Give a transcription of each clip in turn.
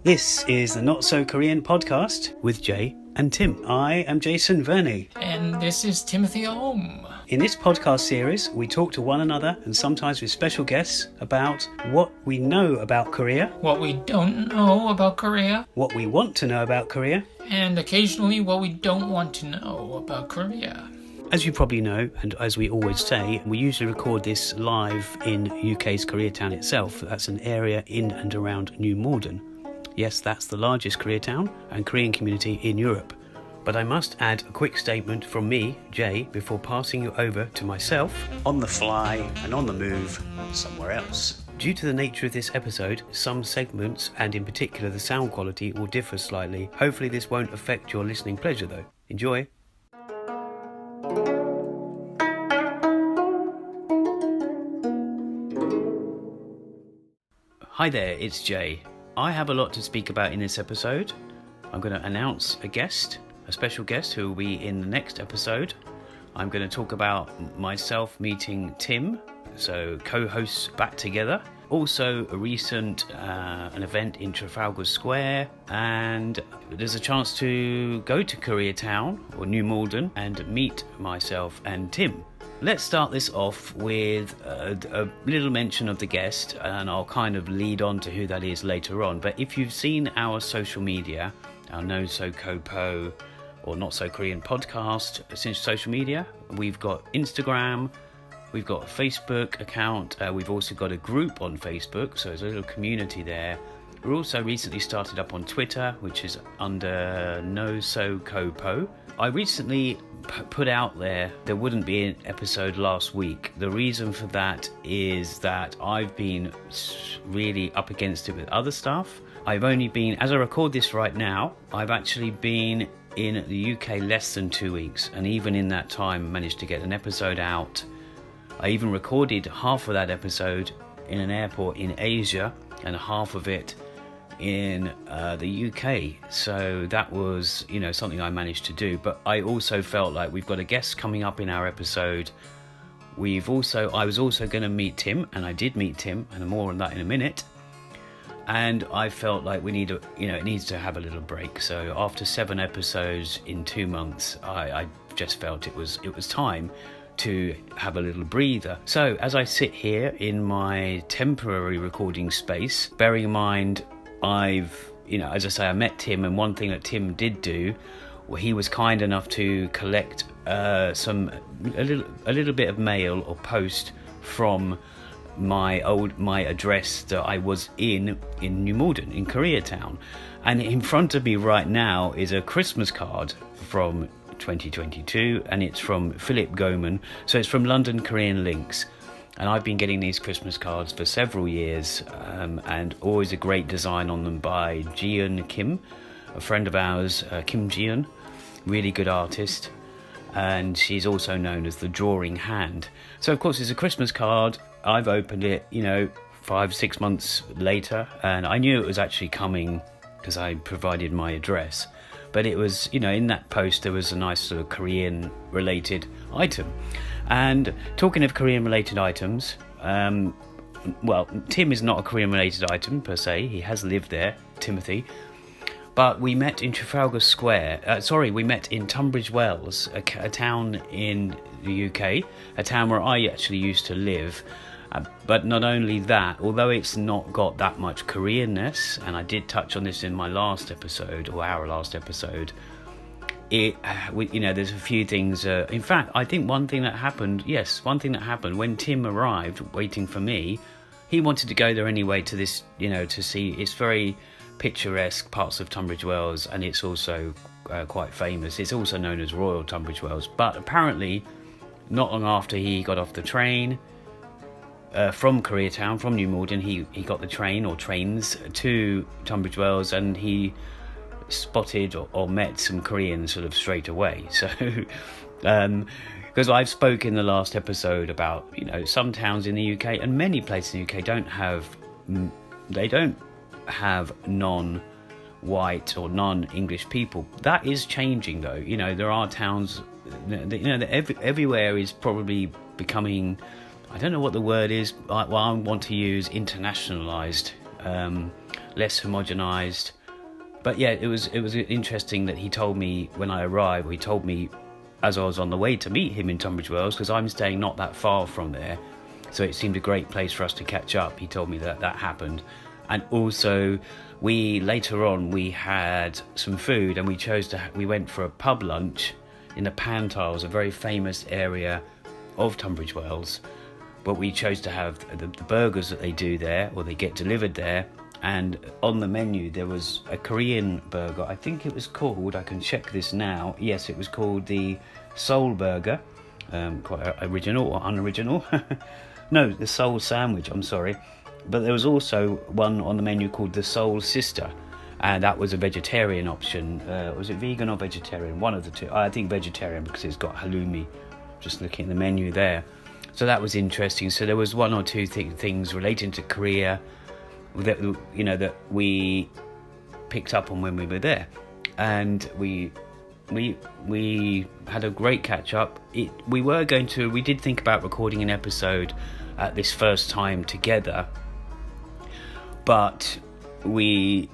This is the Not So Korean podcast with Jay and Tim. I am Jason Verney. And this is Timothy Holm. In this podcast series, we talk to one another and sometimes with special guests about what we know about Korea, what we don't know about Korea, what we want to know about Korea, and occasionally what we don't want to know about Korea. As you probably know, and as we always say, we usually record this live in UK's Koreatown itself. That's an area in and around New Malden. Yes, that's the largest Koreatown and Korean community in Europe. But I must add a quick statement from me, Jay, before passing you over to myself, on the fly and on the move, somewhere else. Due to the nature of this episode, some segments, and in particular the sound quality, will differ slightly. Hopefully this won't affect your listening pleasure though. Enjoy! Hi there, it's Jay. I have a lot to speak about in this episode. I'm going to announce a special guest who will be in the next episode. I'm going to talk about myself meeting Tim, so co-hosts back together. Also a recent an event in Trafalgar Square, and there's a chance to go to Koreatown or New Malden and meet myself and Tim. Let's start this off with a little mention of the guest, and I'll kind of lead on to who that is later on. But if you've seen our social media, our NoSoKoPo or Not So Korean podcast, since social media, we've got Instagram, we've got a Facebook account, we've also got a group on Facebook, so there's a little community there. We're also recently started up on Twitter, which is under NoSoKoPo. I recently put out there wouldn't be an episode last week. The reason for that is that I've been really up against it with other stuff. I've only been, as I record this right now, I've actually been in the UK less than 2 weeks, and even in that time managed to get an episode out. I even recorded half of that episode in an airport in Asia and half of it in the UK, so that was, something I managed to do. But I also felt like we've got a guest coming up in our episode. I was also going to meet Tim, and I did meet Tim, and more on that in a minute. And I felt like we need it needs to have a little break. So after 7 episodes in 2 months, I just felt it was time to have a little breather. So as I sit here in my temporary recording space, bearing in mind as I say, I met Tim, and one thing that Tim did do, he was kind enough to collect a little bit of mail or post from my address that I was in New Malden, in Koreatown. And in front of me right now is a Christmas card from 2022, and it's from Philip Goman, so it's from London Korean Links. And I've been getting these Christmas cards for several years, and always a great design on them by Jiun Kim, a friend of ours, Kim Jiun, really good artist, and she's also known as the Drawing Hand. So of course it's a Christmas card. I've opened it, 5-6 months later, and I knew it was actually coming because I provided my address. But it was, in that post there was a nice sort of Korean related item. And talking of Korean related items, Tim is not a Korean related item per se. He has lived there, Timothy. But we met in Trafalgar Square. We met in Tunbridge Wells, a town in the UK, a town where I actually used to live. But not only that, although it's not got that much Koreanness, and I did touch on this in my last episode, or our last episode, there's a few things. In fact, I think one thing that happened when Tim arrived waiting for me, he wanted to go there anyway to this, to see. It's very picturesque parts of Tunbridge Wells, and it's also quite famous. It's also known as Royal Tunbridge Wells. But apparently, not long after he got off the train from Koreatown, from New Malden, he got the train or trains to Tunbridge Wells, and he spotted or met some Koreans sort of straight away. So because I've spoken in the last episode about some towns in the UK and many places in the UK don't have non-white or non-English people. That is changing though. There are towns everywhere is probably becoming, I don't know what the word is, I want to use internationalized, less homogenized. But yeah, it was interesting that he told me when I arrived, he told me as I was on the way to meet him in Tunbridge Wells, because I'm staying not that far from there, so it seemed a great place for us to catch up. He told me that happened. And also later on we had some food, and we went for a pub lunch in the Pantiles, a very famous area of Tunbridge Wells, but we chose to have the burgers that they do there, or they get delivered there. And on the menu there was a Korean burger. I think it was called, I can check this now, yes, it was called the Sewol burger, quite original or unoriginal. No, the Sewol sandwich, I'm sorry. But there was also one on the menu called the Sewol sister, and that was a vegetarian option. Was it vegan or vegetarian? One of the two. I think vegetarian, because it's got halloumi, just looking at the menu there. So that was interesting. So there was one or two things relating to Korea that, you know, that we picked up on when we were there, and we had a great catch up. We did think about recording an episode at this first time together, but we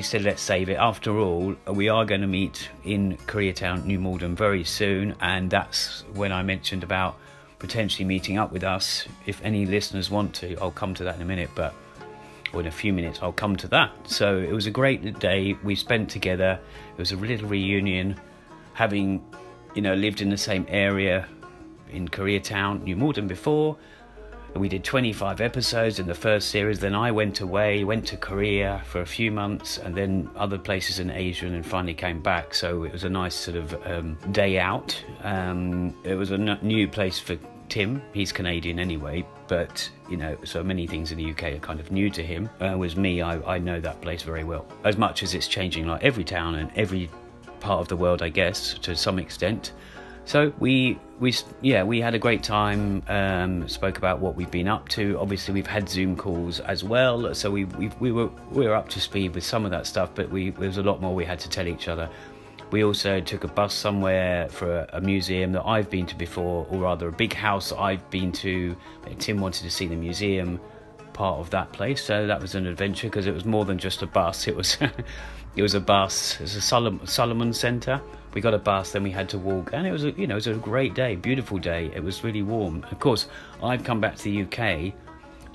said let's save it. After all, we are going to meet in Koreatown, New Malden very soon, and that's when I mentioned about potentially meeting up with us. If any listeners want to, I'll come to that in a minute, or in a few minutes I'll come to that. So it was a great day we spent together. It was a little reunion, having, you know, lived in the same area in Koreatown, New Malden before. We did 25 episodes in the first series. Then I went to Korea for a few months, and then other places in Asia, and then finally came back. So it was a nice sort of day out. It was a new place for Tim. He's Canadian anyway, but, you know, so many things in the UK are kind of new to him. With me, I know that place very well, as much as it's changing like every town and every part of the world, I guess, to some extent. So we had a great time. Spoke about what we've been up to. Obviously, we've had Zoom calls as well, so we were up to speed with some of that stuff. But there was a lot more we had to tell each other. We also took a bus somewhere for a museum that I've been to before, or rather a big house that I've been to. Tim wanted to see the museum part of that place, so that was an adventure, because it was more than just a bus. It was it was a bus. It's a Solomon Centre. We got a bus, then we had to walk, and it was a great day, beautiful day. It was really warm. Of course, I've come back to the UK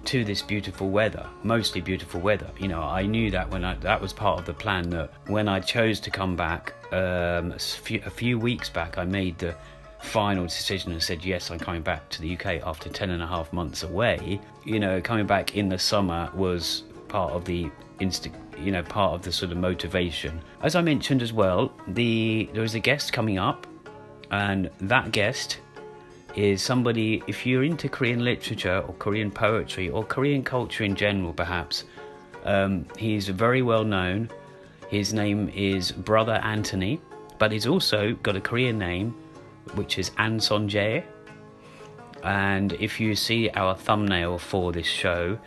to this beautiful weather, mostly beautiful weather. You know, I knew that that was part of the plan, that when I chose to come back a few weeks back, I made the final decision and said, yes, I'm coming back to the UK after 10.5 months away. You know, coming back in the summer was part of the part of the sort of motivation. As I mentioned as well, there is a guest coming up, and that guest is somebody, if you're into Korean literature or Korean poetry or Korean culture in general perhaps, he's very well known. His name is Brother Anthony, but he's also got a Korean name, which is An Sonjae. And if you see our thumbnail for this show,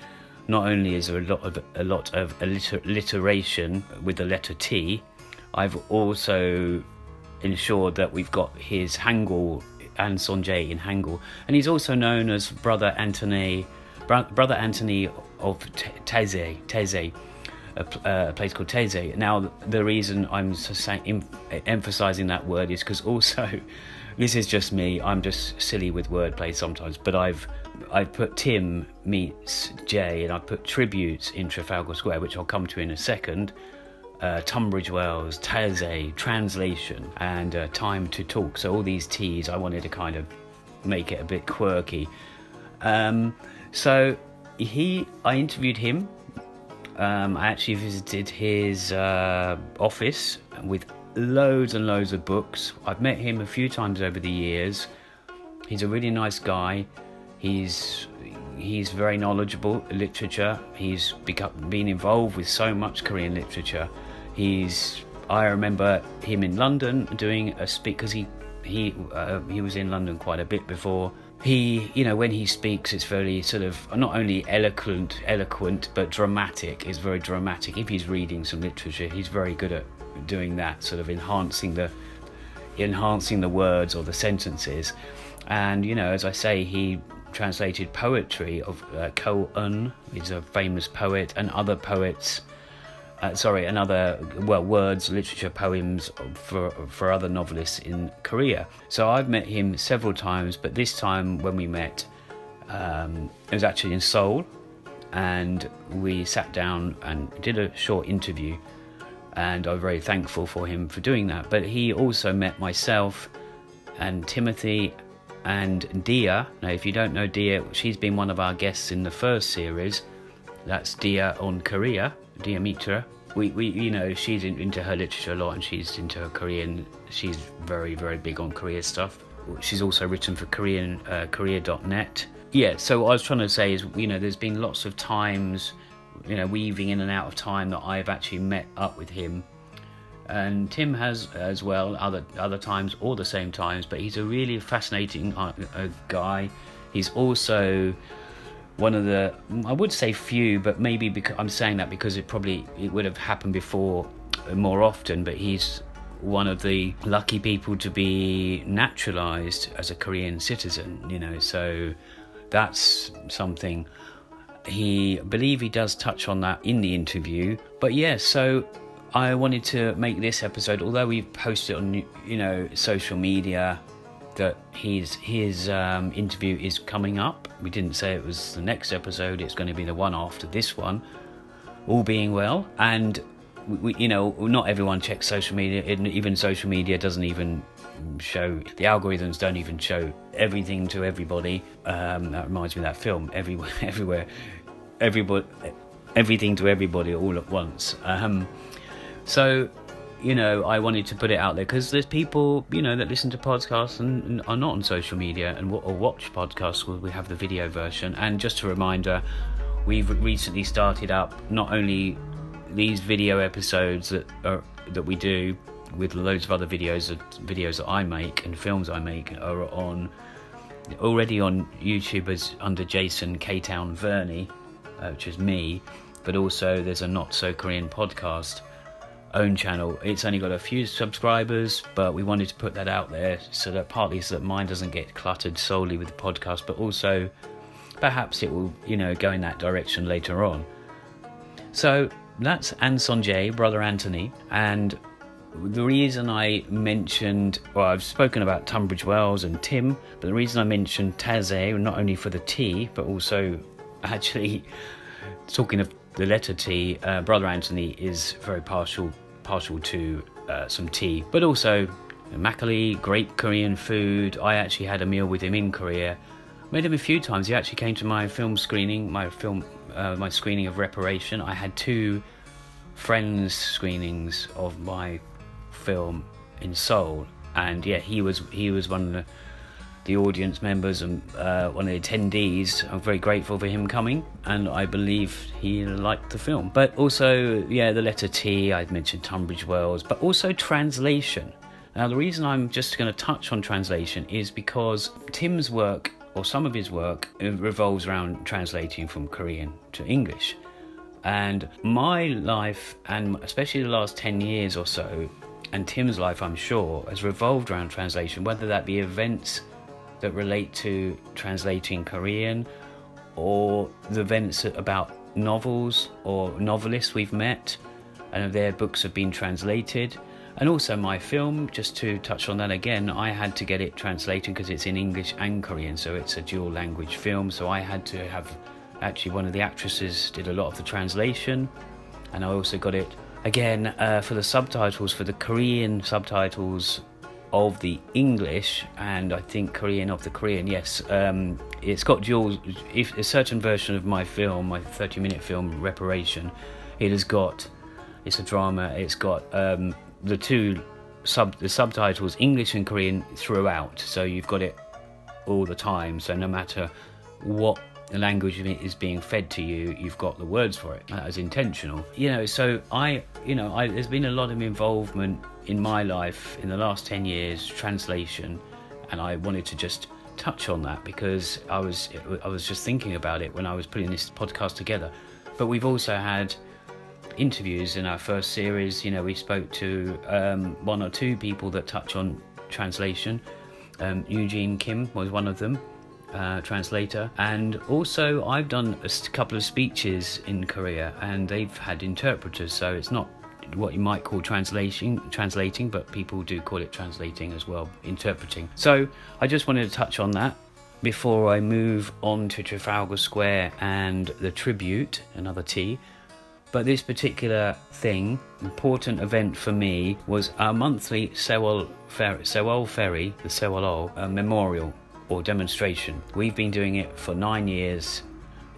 not only is there a lot of alliteration with the letter T, I've also ensured that we've got his Hangul, An Sonjae in Hangul, and he's also known as Brother Anthony of Taizé, a place called Taizé. Now, the reason I'm emphasising that word is because also, this is just me, I'm just silly with wordplay sometimes, but I've put Tim meets Jay, and I've put tributes in Trafalgar Square, which I'll come to in a second. Tunbridge Wells, Taizé, translation, and time to talk. So all these T's, I wanted to kind of make it a bit quirky. So I interviewed him. I actually visited his office with loads and loads of books. I've met him a few times over the years. He's a really nice guy. He's very knowledgeable in literature. He's been involved with so much Korean literature. I remember him in London doing a speak, because he was in London quite a bit before. When he speaks, it's very sort of not only eloquent, but dramatic. It's very dramatic. If he's reading some literature, he's very good at doing that, sort of enhancing the words or the sentences. And, you know, as I say, he translated poetry of Ko Un, he's a famous poet, and other poets. words, literature, poems for other novelists in Korea. So I've met him several times, but this time when we met, it was actually in Seoul, and we sat down and did a short interview, and I'm very thankful for him for doing that. But he also met myself and Timothy and Dia. Now, if you don't know Dia, she's been one of our guests in the first series. That's Dia on Korea, Dia Mitra. We she's into her literature a lot, and she's into her Korean. She's very, very big on Korea stuff. She's also written for Korea.net. Yeah, so what I was trying to say is, there's been lots of times, weaving in and out of time that I've actually met up with him. And Tim has as well, other times or the same times, but he's a really fascinating guy. He's also one of the, I would say few, but maybe because I'm saying that because it would have happened before more often, but he's one of the lucky people to be naturalized as a Korean citizen, so that's something. I believe he does touch on that in the interview. But yeah, so I wanted to make this episode, although we've posted on social media that his interview is coming up. We didn't say it was the next episode, it's going to be the one after this one, all being well. And we not everyone checks social media. Even social media doesn't even show, the algorithms don't even show everything to everybody. That reminds me of that film, everywhere everybody, everything to everybody all at once. So I wanted to put it out there because there's people, that listen to podcasts and are not on social media or watch podcasts. We have the video version. And just a reminder, we've recently started up not only these video episodes that we do with loads of other videos that I make and films I make are already on YouTube as under Jason K-Town Verney, which is me, but also there's a Not-So-Korean podcast own channel. It's only got a few subscribers, but we wanted to put that out there so that mine doesn't get cluttered solely with the podcast, but also perhaps it will go in that direction later on. So that's An Sonjae, Brother Anthony. And the reason I mentioned, I've spoken about Tunbridge Wells and Tim, but the reason I mentioned Taizé, not only for the tea, but also actually talking of the letter T, Brother Anthony is very partial to some tea, but also makgeolli, great Korean food. I actually had a meal with him in Korea. Met him a few times. He actually came to my film screening, my screening of Reparation. I had 2 friends screenings of my film in Seoul, and yeah, he was one of the audience members and one of the attendees. I'm very grateful for him coming, and I believe he liked the film. But also, the letter T, I've mentioned Tunbridge Wells, but also translation. Now, the reason I'm just going to touch on translation is because Tim's work, or some of his work, revolves around translating from Korean to English. And my life, and especially the last 10 years or so, and Tim's life, I'm sure, has revolved around translation, whether that be events that relate to translating Korean, or the events about novels or novelists we've met and their books have been translated. And also my film, just to touch on that again, I had to get it translated because it's in English and Korean, so it's a dual language film. So I had to have, actually one of the actresses did a lot of the translation, and I also got it again for the subtitles, for the Korean subtitles of the English, and I think Korean of the Korean. Yes, it's got dual. If a certain version of my film, my 30-minute film Reparation, it's a drama. It's got the subtitles English and Korean throughout, so you've got it all the time. So no matter what the language is being fed to you, you've got the words for it. That is intentional. So there's been a lot of involvement in my life in the last 10 years, translation, and I wanted to just touch on that because I was just thinking about it when I was putting this podcast together. But we've also had interviews in our first series. We spoke to 1 or 2 people that touch on translation. Eugene Kim was one of them, translator, and also I've done a couple of speeches in Korea, and they've had interpreters, so it's not what you might call translating, but people do call it translating as well, interpreting. So I just wanted to touch on that before I move on to Trafalgar Square and the tribute, another T. But this particular thing, important event for me, was our monthly Sewol ferry, the Sewol memorial or demonstration. We've been doing it for 9 years,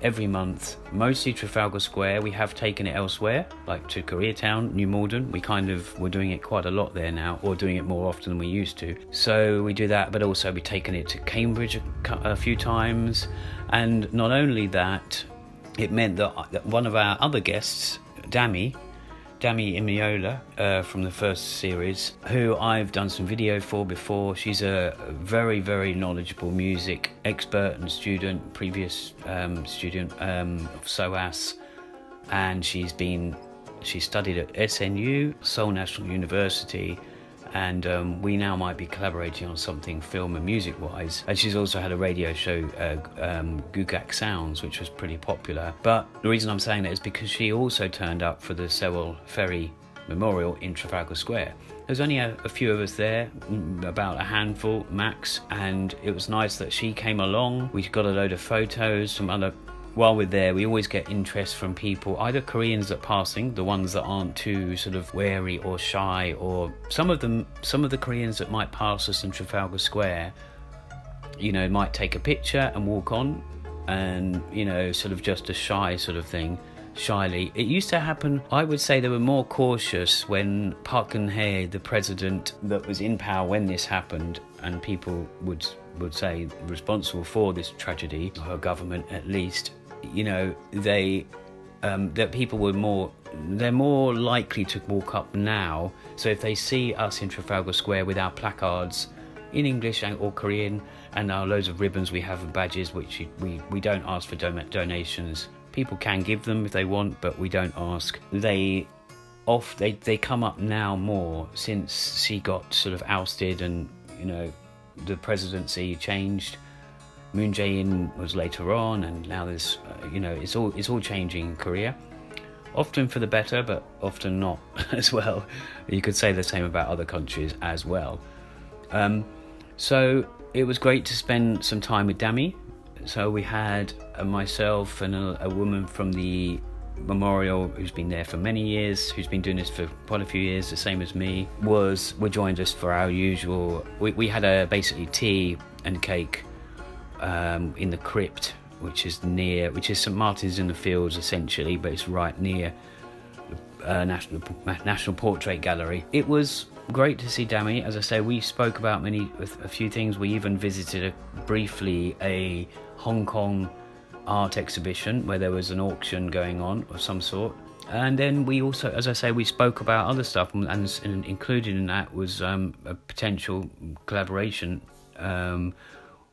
every month, mostly Trafalgar Square. We have taken it elsewhere, like to Koreatown, New Malden. We're doing it quite a lot there now, or doing it more often than we used to. So we do that, but also we've taken it to Cambridge a few times. And not only that, it meant that one of our other guests, Dami Eniola, from the first series, who I've done some video for before. She's a very, very knowledgeable music expert and previous student of SOAS, and she studied at SNU, Seoul National University, and we now might be collaborating on something film and music wise. And she's also had a radio show, Gugak Sounds, which was pretty popular. But the reason I'm saying that is because she also turned up for the Sewol Ferry Memorial in Trafalgar Square. There's only a few of us there, about a handful max, and it was nice that she came along. We got a load of photos, while we're there, we always get interest from people, either Koreans that passing, the ones that aren't too sort of wary or shy, or some of the Koreans that might pass us in Trafalgar Square, might take a picture and walk on, and, sort of just a shy sort of thing, shyly. It used to happen, I would say they were more cautious when Park Geun-hye, the president that was in power when this happened, and people would say responsible for this tragedy, her government at least, that people they're more likely to walk up now. So if they see us in Trafalgar Square with our placards in English or Korean and our loads of ribbons we have and badges, which we don't ask for donations. People can give them if they want, but we don't ask. They come up now more since she got sort of ousted and the presidency changed. Moon Jae-in was later on, and now there's it's all changing in Korea, often for the better, but often not as well. You could say the same about other countries as well. So it was great to spend some time with Dami. So we had myself and a woman from the memorial who's been there for many years, who's been doing this for quite a few years, the same as me, were joined us for our usual. We had basically tea and cake in the crypt, which is St Martin's in the Fields essentially, but it's right near National Portrait Gallery. It was great to see Dami. As I say, we spoke about a few things. We even visited briefly a Hong Kong art exhibition where there was an auction going on of some sort. And then we also, as I say, we spoke about other stuff, and included in that was a potential collaboration,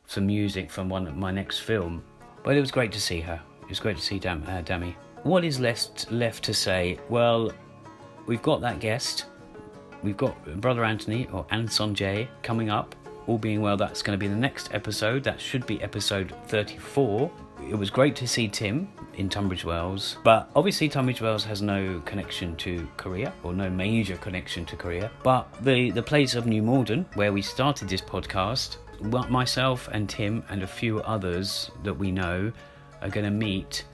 some music from my next film. But it was great to see her. It was great to see Dami. What is left to say? Well, we've got that guest. We've got Brother Anthony, or An Sonjae, coming up. All being well, that's going to be the next episode. That should be episode 34. It was great to see Tim in Tunbridge Wells, but obviously Tunbridge Wells has no connection to Korea, or no major connection to Korea. But the place of New Malden, where we started this podcast, myself and Tim and a few others that we know are going to meet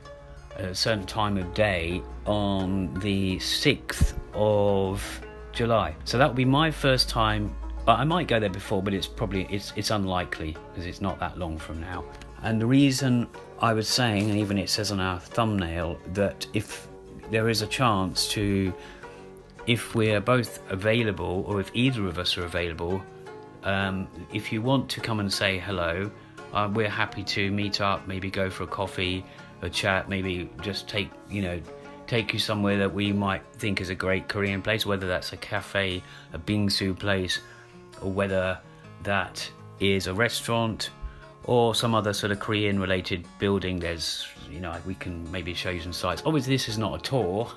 at a certain time of day on the 6th of July. So that will be my first time. I might go there before, but it's unlikely because it's not that long from now. And the reason I was saying, and even it says on our thumbnail, that if there is a chance if we're both available, or if either of us are available, if you want to come and say hello, we're happy to meet up, maybe go for a coffee, a chat, maybe just take you somewhere that we might think is a great Korean place, whether that's a cafe, a bingsu place, or whether that is a restaurant or some other sort of Korean related building. There's, we can maybe show you some sites. Obviously this is not a tour,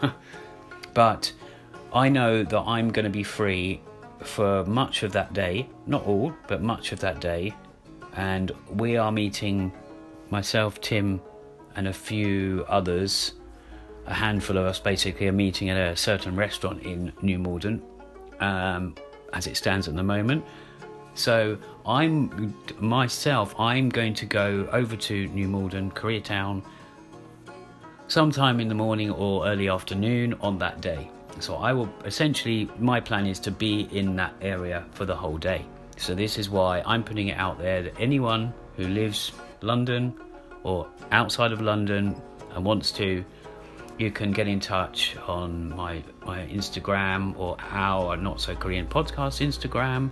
but I know that I'm going to be free for much of that day, not all, but much of that day, and we are meeting, myself, Tim, and a few others. A handful of us basically are meeting at a certain restaurant in New Malden, as it stands at the moment. So I'm going to go over to New Malden, Koreatown, sometime in the morning or early afternoon on that day. So I will essentially, my plan is to be in that area for the whole day. So this is why I'm putting it out there that anyone who lives London or outside of London and wants to, you can get in touch on my Instagram or our Not So Korean Podcast Instagram,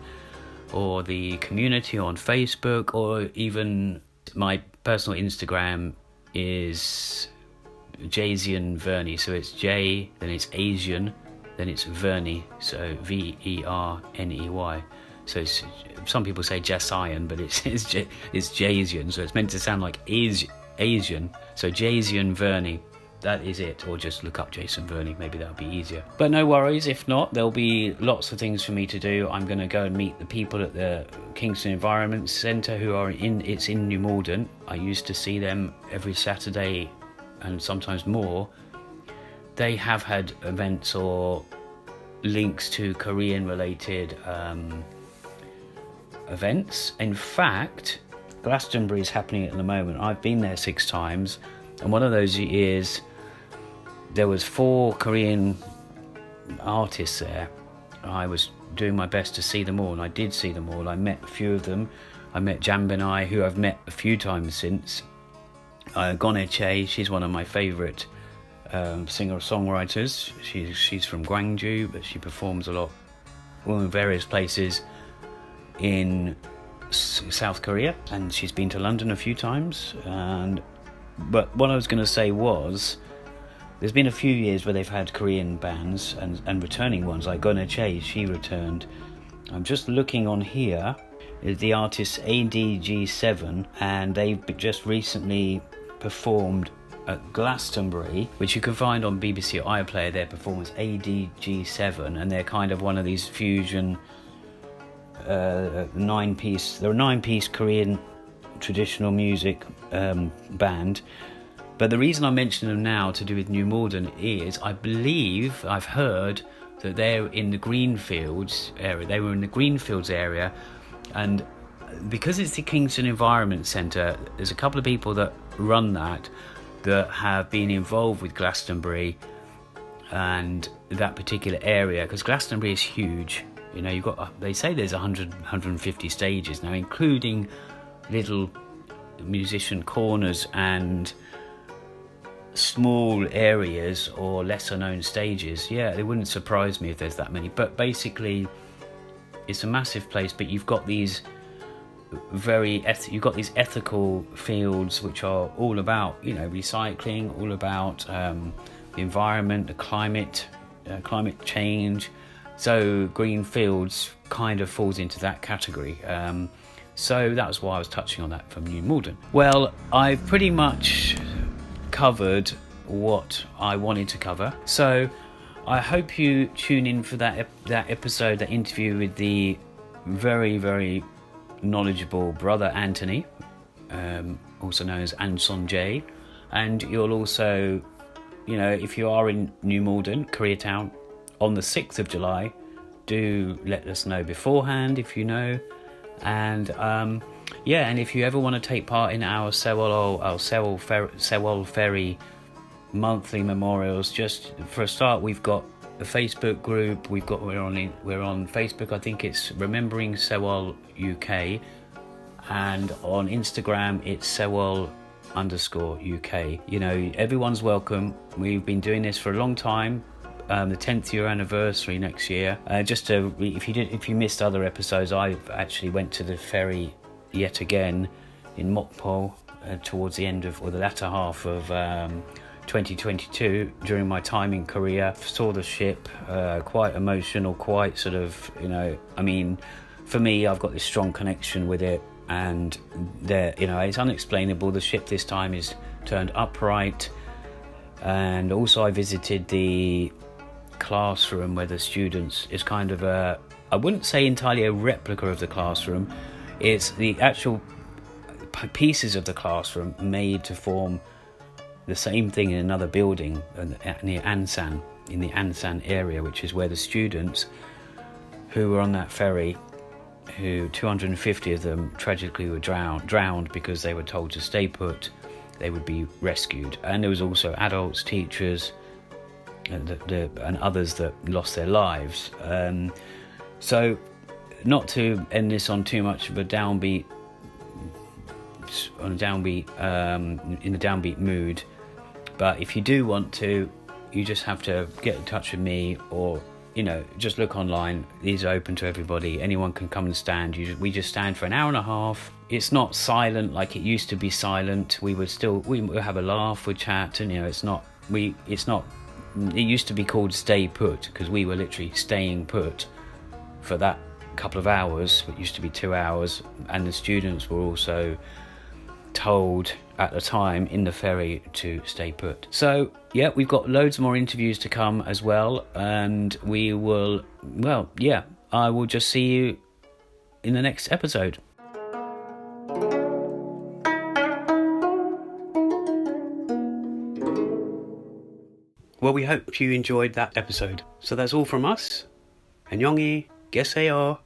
or the community on Facebook, or even my personal Instagram is Jazian Verney. So it's J, then it's Asian, then it's Verney, so Verney. So some people say Jasian, but it's Jazian, so it's meant to sound like Asian. So Jazian Verney. That is it, or just look up Jason Verney, maybe that'll be easier. But no worries, if not, there'll be lots of things for me to do. I'm going to go and meet the people at the Kingston Environment Centre who are in New Malden. I used to see them every Saturday and sometimes more. They have had events or links to Korean related events. In fact, Glastonbury is happening at the moment. I've been there 6 times, and one of those years there was 4 Korean artists there. I was doing my best to see them all, and I did see them all. I met a few of them. I met Jambenai, who I've met a few times since. Goneche, she's one of my favourite singer-songwriters. She's from Gwangju, but she performs a lot in various places in South Korea, and she's been to London a few times. But what I was going to say was, there's been a few years where they've had Korean bands and returning ones, like Goneche, she returned. I'm just looking on here, is the artist ADG7, and they've just recently performed at Glastonbury, which you can find on BBC iPlayer, their performance, ADG7, and they're kind of one of these fusion 9-piece, they're a 9-piece Korean traditional music band. But the reason I mention them now to do with New Malden is I've heard that they're in the Greenfields area. They were in the Greenfields area, and because it's the Kingston Environment Centre, there's a couple of people that run that have been involved with Glastonbury and that particular area, because Glastonbury is huge. You know, they say there's 150 stages now, including little musician corners and small areas or lesser known stages. Yeah, it wouldn't surprise me if there's that many, but basically it's a massive place. But you've got these ethical fields which are all about, recycling, all about the environment, the climate change. So Green Fields kind of falls into that category. So that's why I was touching on that from New Malden. Well, I've pretty much covered what I wanted to cover. So I hope you tune in for that episode, that interview with the very, very knowledgeable brother Anthony, also known as An Sonjae. And you'll also, if you are in New Malden, Koreatown, on the 6th of July, do let us know beforehand if you know. And and if you ever want to take part in our Sewol ferry monthly memorials, just for a start, we've got a Facebook group. We're on Facebook. I think it's Remembering Sewol UK, and on Instagram it's Sewol_UK. Everyone's welcome. We've been doing this for a long time. The 10th year anniversary next year. If you missed other episodes, I actually went to the ferry yet again in Mokpo towards the end of, or the latter half of 2022 during my time in Korea. Saw the ship, quite emotional, quite sort of, for me, I've got this strong connection with it, and it's unexplainable. The ship this time is turned upright, and also I visited the classroom where the students is kind of I wouldn't say entirely a replica of the classroom. It's the actual pieces of the classroom made to form the same thing in another building near Ansan, in the Ansan area, which is where the students who were on that ferry, who 250 of them tragically were drowned because they were told to stay put, they would be rescued. And there was also adults, teachers, and others that lost their lives. So not to end this on too much of a downbeat in a downbeat mood, but if you do want to, you just have to get in touch with me, or just look online. These are open to everybody. Anyone can come and stand. We just stand for an hour and a half. It's not silent like it used to be silent. We would have a laugh, we chat, and it used to be called stay put because we were literally staying put for that couple of hours. It used to be 2 hours, and the students were also told at the time in the ferry to stay put. So yeah, we've got loads more interviews to come as well, and I will just see you in the next episode. Well, we hope you enjoyed that episode. So that's all from us. 안녕히 계세요.